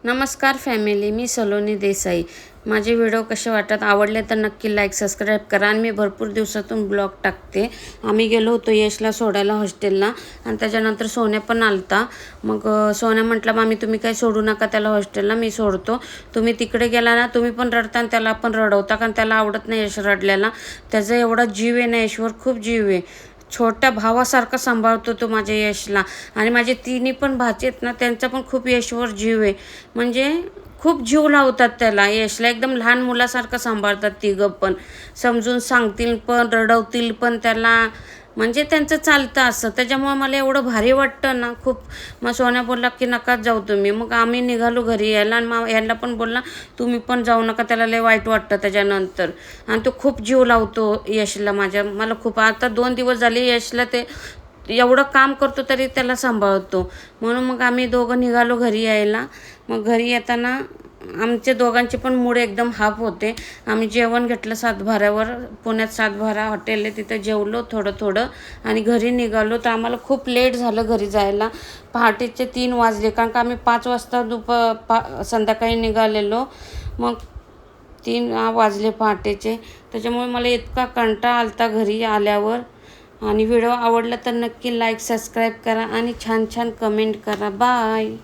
नमस्कार फॅमिली, मी सलोनी देसाई. माझे व्हिडिओ कसे वाटतात, आवडले तर नक्की लाईक सबस्क्राईब करा. आणि मी भरपूर दिवसातून ब्लॉग टाकते. आम्ही गेलो होतो यशला सोडायला हॉस्टेलला आणि त्याच्यानंतर सोन्या पण आलता. मग सोन्या म्हटलं, मामी तुम्ही काही सोडू नका त्याला हॉस्टेलला, मी सोडतो. तुम्ही तिकडे गेला ना, तुम्ही पण रडता आणि त्याला पण रडवता, कारण त्याला आवडत नाही यश रडल्याला. त्याचा एवढा जीव आहे ना, यशवर खूप जीव आहे. छोट्या भावासारखा सांभाळतो तो माझ्या यशला. आणि माझे तिन्ही पण भाचे आहेत ना, त्यांचा पण खूप यशवर जीव आहे. म्हणजे खूप जीव लावतात त्याला. यशला एकदम लहान मुलासारखं सांभाळतात तिघं पण. समजून सांगतील पण, रडवतील पण त्याला. म्हणजे त्यांचं चालतं असं. त्याच्यामुळं मला एवढं भारी वाटतं ना खूप. मग सोन्या बोलला की नकाच जाऊ तुम्ही. मग आम्ही निघालो घरी यायला. आणि मग यांना पण बोलला तुम्ही पण जाऊ नका, त्याला लय वाईट वाटतं त्याच्यानंतर. आणि तो खूप जीव लावतो यशला माझ्या. मला खूप आता 2 दिवस झाले यशला ते एवढं काम करतो तरी त्याला सांभाळतो. म्हणून मग आम्ही दोघं निघालो घरी यायला. मग घरी येताना आमचे दोघांचे पण मूड एकदम हाफ होते. आम्ही जेवण घेतलं सातभाऱ्यावर. पुण्यात सातभारा हॉटेल आहे, तिथं जेवलो थोडं आणि घरी निघालो. तर आम्हाला खूप लेट झालं घरी जायला. पहाटेचे 3 वाजले, कारण का आम्ही 5 वाजता संध्याकाळी निघालेलो. मग 3 वाजले पहाटेचे. त्याच्यामुळे मला इतका कंटाळा आलता घरी आल्यावर. आणि व्हिडिओ आवडला तर नक्की लाईक सबस्क्राईब करा आणि छान छान कमेंट करा. बाय.